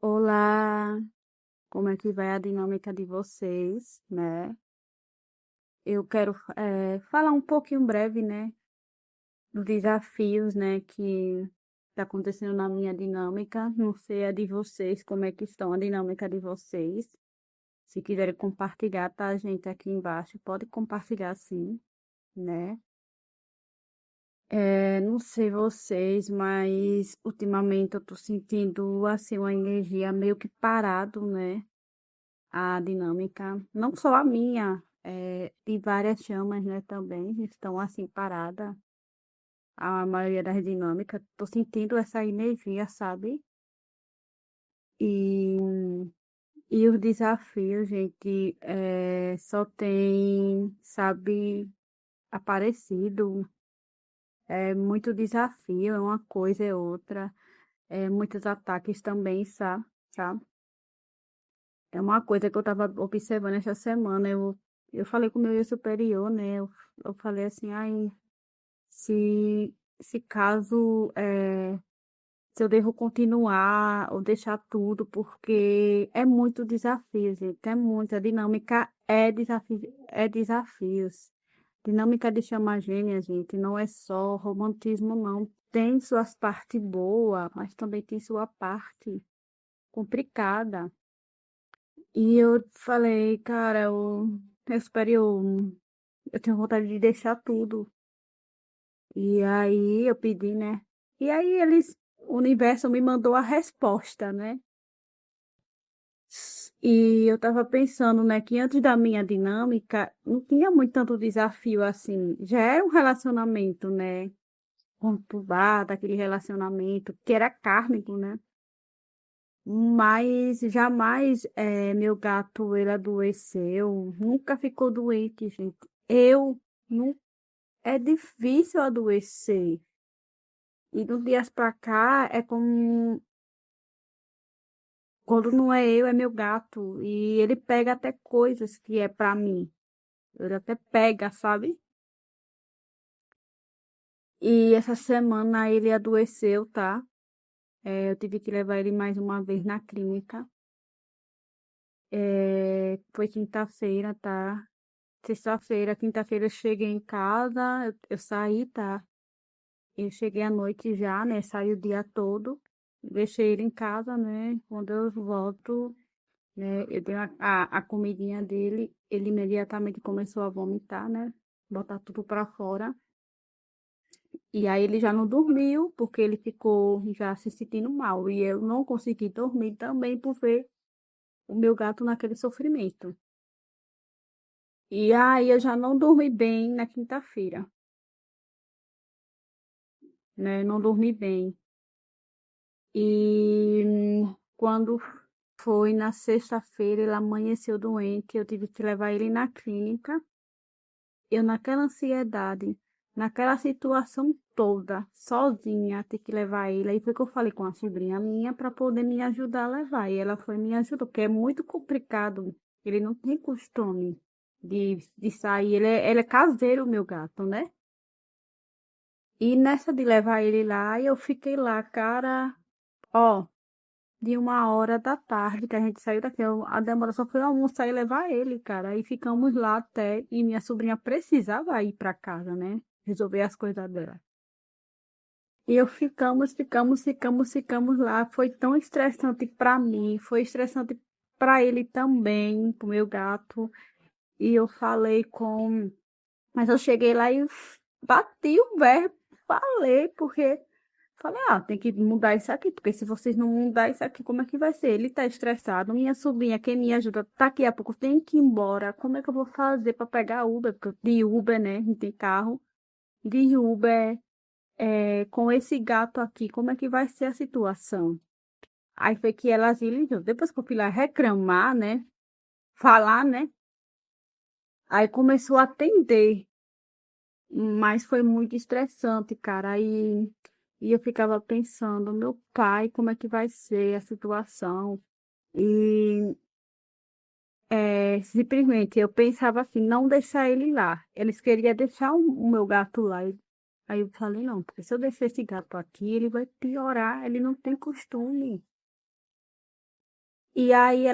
Olá, como é que vai a dinâmica de vocês, né? Eu quero falar um pouquinho breve, né, dos desafios, né, que está acontecendo na minha dinâmica. Não sei a de vocês, como é que estão a dinâmica de vocês. Se quiserem compartilhar, tá, gente, aqui embaixo, pode compartilhar sim, né? Não sei vocês, mas ultimamente eu tô sentindo, assim, uma energia meio que parado, né? A dinâmica, não só a minha, de várias chamas, né, também estão assim paradas, a maioria das dinâmicas, tô sentindo essa energia, sabe? E, e os desafios, gente, só tem, sabe, aparecido, é muito desafio, é uma coisa, é outra, muitos ataques também, sabe? É uma coisa que eu estava observando essa semana. Eu falei com o meu eu superior, né? Eu falei assim, ai, se caso, se eu devo continuar ou deixar tudo, porque é muito desafio, gente. É muito. A dinâmica é desafios. Dinâmica de chama gêmea, gente, não é só romantismo, não. Tem suas partes boas, mas também tem sua parte complicada. E eu falei, cara, eu espero, eu tenho vontade de deixar tudo. E aí eu pedi, né? E aí o universo me mandou a resposta, né? E eu tava pensando, né, que antes da minha dinâmica, não tinha muito tanto desafio assim. Já era um relacionamento, né? Conturbado, aquele relacionamento que era kármico, né? Mas jamais meu gato ele adoeceu, nunca ficou doente, gente. Eu não é difícil adoecer. E de uns dias pra cá é como quando não é eu, é meu gato. E ele pega até coisas que é pra mim. Ele até pega, sabe? E essa semana ele adoeceu, tá? Eu tive que levar ele mais uma vez na clínica. Foi quinta-feira, tá? Sexta-feira, quinta-feira eu cheguei em casa, eu saí, tá? Eu cheguei à noite já, né? Saí o dia todo, deixei ele em casa, né? Quando eu volto, né? Eu dei a comidinha dele, ele imediatamente começou a vomitar, né? Botar tudo pra fora. E aí ele já não dormiu, porque ele ficou já se sentindo mal. E eu não consegui dormir também por ver o meu gato naquele sofrimento. E aí eu já não dormi bem na quinta-feira, né? Não dormi bem. E quando foi na sexta-feira, ele amanheceu doente, eu tive que levar ele na clínica. Eu naquela ansiedade, naquela situação toda, sozinha, ter que levar ele. Aí foi que eu falei com a sobrinha minha para poder me ajudar a levar. E ela foi me ajudar, porque é muito complicado. Ele não tem costume de sair. Ele é caseiro, meu gato, né? E nessa de levar ele lá, eu fiquei lá, cara, ó. De 1 hora da tarde que a gente saiu daqui. A demora só foi almoçar e levar ele, cara. Aí ficamos lá até. E minha sobrinha precisava ir para casa, né? Resolver as coisas dela. E eu ficamos lá. Foi tão estressante para mim. Foi estressante para ele também, pro meu gato. E eu falei com. Mas eu cheguei lá e bati o verbo. Falei, porque falei, tem que mudar isso aqui, porque se vocês não mudar isso aqui, como é que vai ser? Ele tá estressado, minha sobrinha, quem me ajuda, daqui a pouco tem que ir embora. Como é que eu vou fazer para pegar Uber? Porque de Uber, né? Não tem carro. De Uber, com esse gato aqui, como é que vai ser a situação? Aí foi que ela se ligou. Depois que eu fui lá reclamar, né? Falar, né? Aí começou a atender. Mas foi muito estressante, cara. E eu ficava pensando, meu pai, como é que vai ser a situação? E simplesmente eu pensava assim, não deixar ele lá. Eles queriam deixar o meu gato lá. Aí eu falei, não, porque se eu deixar esse gato aqui, ele vai piorar. Ele não tem costume. E aí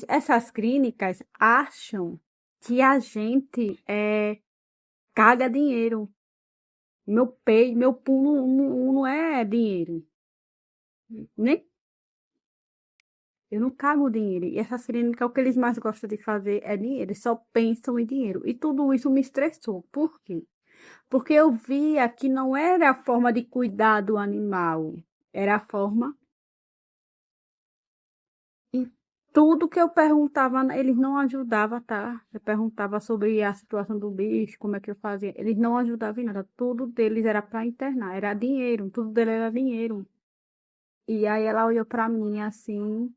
essas clínicas acham que a gente caga dinheiro. Meu pulo não é dinheiro. Nem eu não cago dinheiro. E essas clínicas, o que eles mais gostam de fazer é dinheiro. Eles só pensam em dinheiro. E tudo isso me estressou. Por quê? Porque eu via que não era a forma de cuidar do animal. Era a forma. E tudo que eu perguntava, eles não ajudavam, tá? Eu perguntava sobre a situação do bicho, como é que eu fazia. Eles não ajudavam em nada. Tudo deles era para internar. Era dinheiro. Tudo dele era dinheiro. E aí ela olhou para mim assim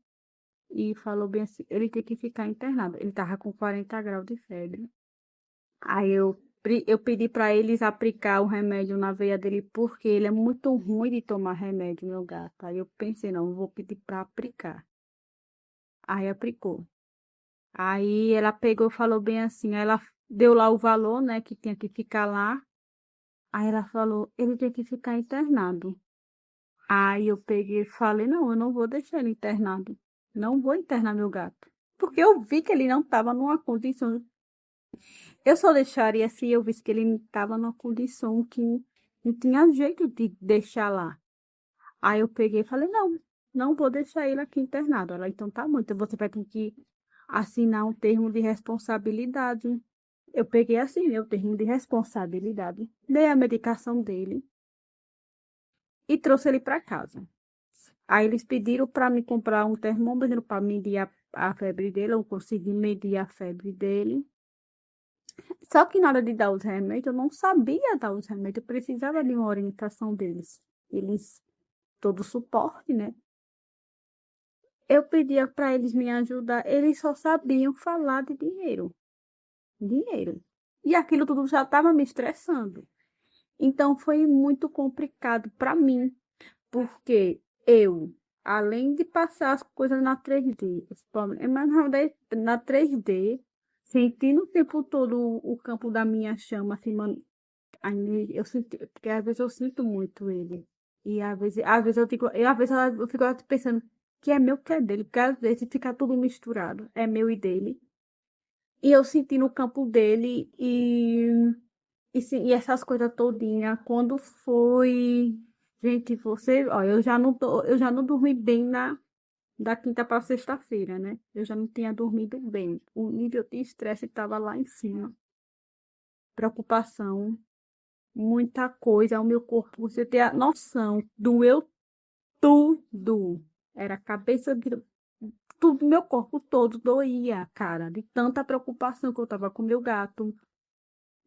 e falou bem assim, ele tem que ficar internado. Ele tava com 40 graus de febre. Aí eu pedi para eles aplicar o remédio na veia dele, porque ele é muito ruim de tomar remédio, meu gato. Aí eu pensei, não, eu vou pedir para aplicar. Aí aplicou. Aí ela pegou, e falou bem assim, aí ela deu lá o valor, né, que tinha que ficar lá. Aí ela falou, ele tem que ficar internado. Aí eu peguei e falei, não, eu não vou deixar ele internado. Não vou internar meu gato. Porque eu vi que ele não estava numa condição. Eu só deixaria se eu visse que ele estava numa condição que não tinha jeito de deixar lá. Aí eu peguei e falei, não, não vou deixar ele aqui internado. Ela, então tá bom, então você vai ter que assinar um termo de responsabilidade. Eu peguei assim, meu termo de responsabilidade, dei a medicação dele e trouxe ele para casa. Aí eles pediram para me comprar um termômetro para medir a febre dele, eu consegui medir a febre dele. Só que na hora de dar os remédios, eu não sabia dar os remédios, eu precisava de uma orientação deles. Eles, todo suporte, né? Eu pedia para eles me ajudar, eles só sabiam falar de dinheiro. Dinheiro. E aquilo tudo já estava me estressando. Então foi muito complicado para mim, porque eu, além de passar as coisas na 3D, mas na 3D, sentindo o tempo todo o campo da minha chama, assim, mano, eu senti, porque às vezes eu sinto muito ele. E às vezes eu fico pensando que é meu que é dele, porque às vezes fica tudo misturado, é meu e dele. E eu senti no campo dele e essas coisas todinha, quando foi. Gente, você, ó, eu já não dormi bem da quinta para sexta-feira, né? Eu já não tinha dormido bem. O nível de estresse estava lá em cima. Preocupação, muita coisa. O meu corpo, você ter a noção, doeu tudo. Era a cabeça de tudo, meu corpo todo doía, cara, de tanta preocupação que eu tava com meu gato,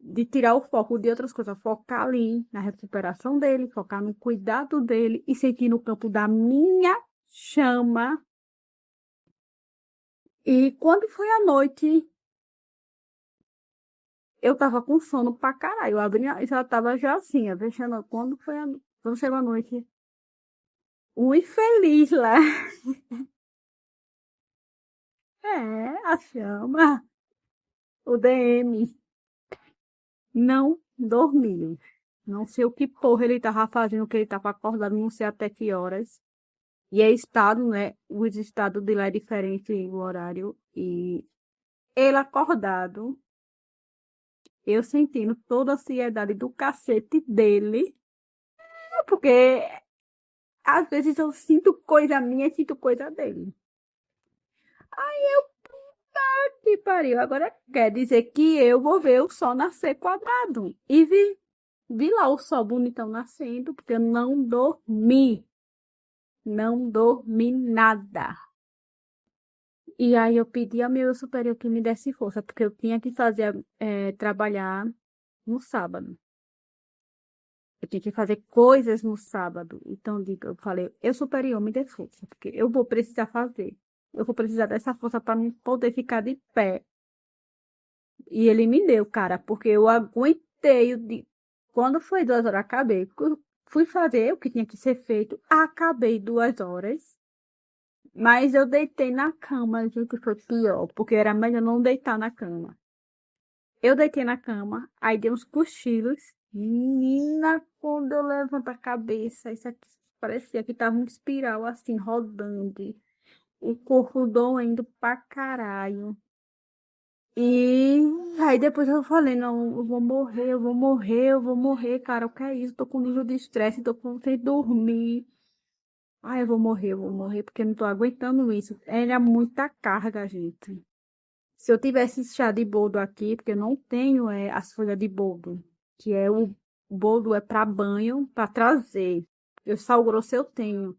de tirar o foco de outras coisas, focar ali na recuperação dele, focar no cuidado dele e sentir no campo da minha chama. E quando foi à noite, eu tava com sono pra caralho. Eu abri, já tava já assim, fechando. Quando chegou a noite, um infeliz lá. É, a chama, o DM, não dormiu. Não sei o que porra ele tava fazendo, que ele tava acordado, não sei até que horas. E é estado, né? O estado de lá é diferente o horário. E ele acordado, eu sentindo toda a ansiedade do cacete dele. Porque às vezes eu sinto coisa minha e sinto coisa dele. Aí eu, que pariu. Agora quer dizer que eu vou ver o sol nascer quadrado. E vi lá o sol bonitão nascendo, porque eu não dormi. Não dormi nada. E aí eu pedi ao meu superior que me desse força, porque eu tinha que fazer, trabalhar no sábado. Eu tinha que fazer coisas no sábado. Então, eu falei, eu superior, me dê força, porque eu vou precisar fazer. Eu vou precisar dessa força para poder ficar de pé. E ele me deu, cara, porque eu aguentei. Quando foi 2 horas, acabei. Fui fazer o que tinha que ser feito, acabei 2 horas. Mas eu deitei na cama, gente, foi pior, porque era melhor não deitar na cama. Eu deitei na cama, aí dei uns cochilos. Menina, quando eu levanto a cabeça, isso aqui parecia que tava um espiral assim, rodando. o corpo doendo pra caralho. E aí depois eu falei, não, eu vou morrer, eu vou morrer, eu vou morrer, cara, o que é isso? Tô com nível de estresse, tô sem dormir. Ai, eu vou morrer, porque eu não tô aguentando isso. Era muita carga, gente. Se eu tivesse chá de boldo aqui, porque eu não tenho as folhas de boldo, que é o boldo é para banho, para trazer. Eu sal grosso eu tenho.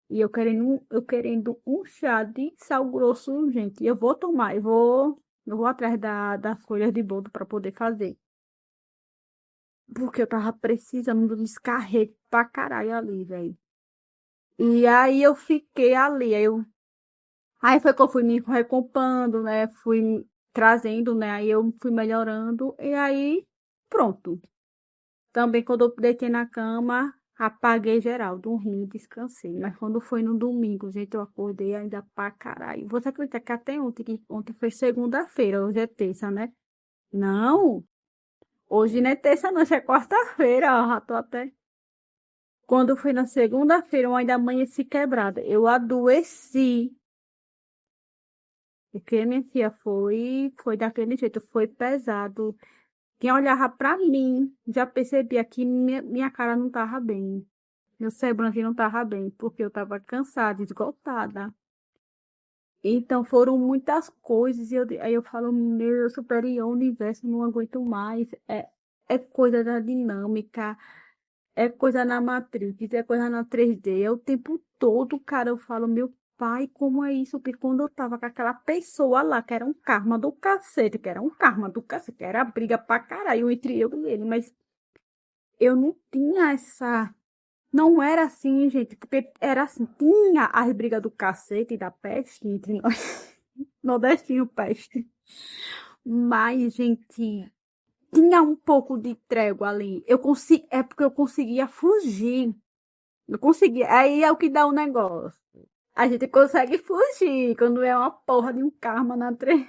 E eu querendo um chá de sal grosso, gente. Eu vou tomar, eu vou atrás das folhas de boldo para poder fazer. Porque eu tava precisando de descarrego pra caralho ali, velho. E aí eu fiquei ali, aí foi que eu fui me recompondo, né? Fui trazendo, né? Aí eu fui melhorando e aí pronto. Também quando eu deitei na cama, apaguei geral, dormi, descansei. Mas quando foi no domingo, gente, eu acordei ainda pra caralho. Você acredita que até ontem, que ontem foi segunda-feira, hoje é terça, né? Não, hoje não é terça, não, hoje é quarta-feira, ó, já tô até. Quando foi na segunda-feira, eu ainda amanheci quebrada. Eu adoeci. Porque minha filha foi daquele jeito, foi pesado. Quem olhava pra mim já percebia que minha cara não tava bem. Meu semblante não tava bem, porque eu tava cansada, esgotada. Então foram muitas coisas, aí eu falo, meu superior, universo, não aguento mais. É coisa da dinâmica, é coisa na Matrix, é coisa na 3D, é o tempo todo, cara, eu falo, meu pai, como é isso? Que quando eu tava com aquela pessoa lá, que era um karma do cacete, que era um karma do cacete, que era briga pra caralho entre eu e ele, mas eu não tinha essa. Não era assim, gente, porque era assim, tinha as brigas do cacete e da peste entre nós, nordestino peste, mas, gente, tinha um pouco de trégua ali. É porque eu conseguia fugir. Eu conseguia. Aí é o que dá o negócio. A gente consegue fugir quando é uma porra de um karma na tre...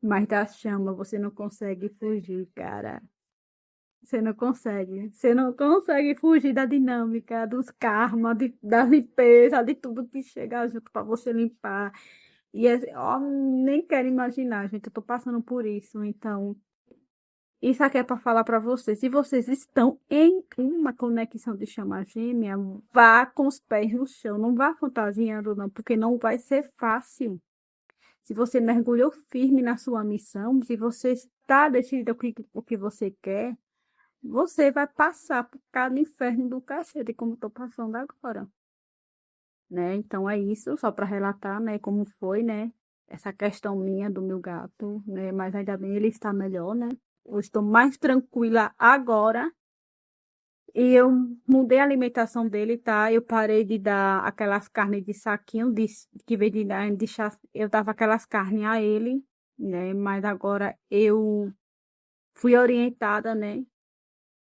Mas da chama você não consegue fugir, cara. Você não consegue. Você não consegue fugir da dinâmica, dos karmas, da limpeza, de tudo que chega junto para você limpar. E ó, nem quero imaginar, gente. Eu tô passando por isso, então. Isso aqui é para falar para vocês. Se vocês estão em uma conexão de chama gêmea, vá com os pés no chão. Não vá fantasiando, não, porque não vai ser fácil. Se você mergulhou firme na sua missão, se você está decidido o que você quer, você vai passar por cada inferno do cacete, como estou passando agora. Né? Então é isso, só para relatar, né, como foi, né, essa questão minha do meu gato, né, mas ainda bem ele está melhor, né? Eu estou mais tranquila agora. E eu mudei a alimentação dele, tá? Eu parei de dar aquelas carnes de saquinho, que veio de dar, eu dava aquelas carnes a ele, né? Mas agora eu fui orientada, né?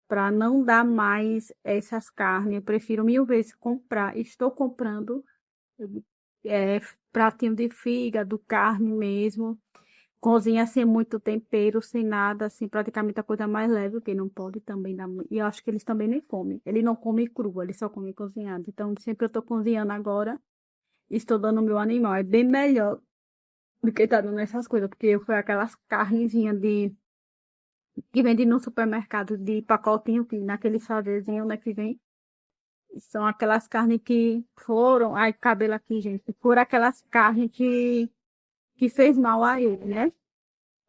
Para não dar mais essas carnes. Eu prefiro mil vezes comprar. Estou comprando é, pratinho de fígado, carne mesmo. Cozinha sem muito tempero, sem nada, assim, praticamente a coisa mais leve, porque não pode também dar muito. E eu acho que eles também nem comem. Ele não come cru, ele só come cozinhado. Então, sempre eu tô cozinhando agora, estou dando o meu animal. É bem melhor do que tá dando essas coisas, porque foi aquelas carnezinhas que vende no supermercado de pacotinho, que naquele chavezinho, né, que vem. São aquelas carnes que foram, ai, cabelo aqui, gente, foram aquelas carnes que fez mal a ele, né?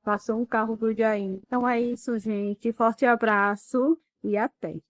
Passou um carro do Jair. Então é isso, gente. Forte abraço e até.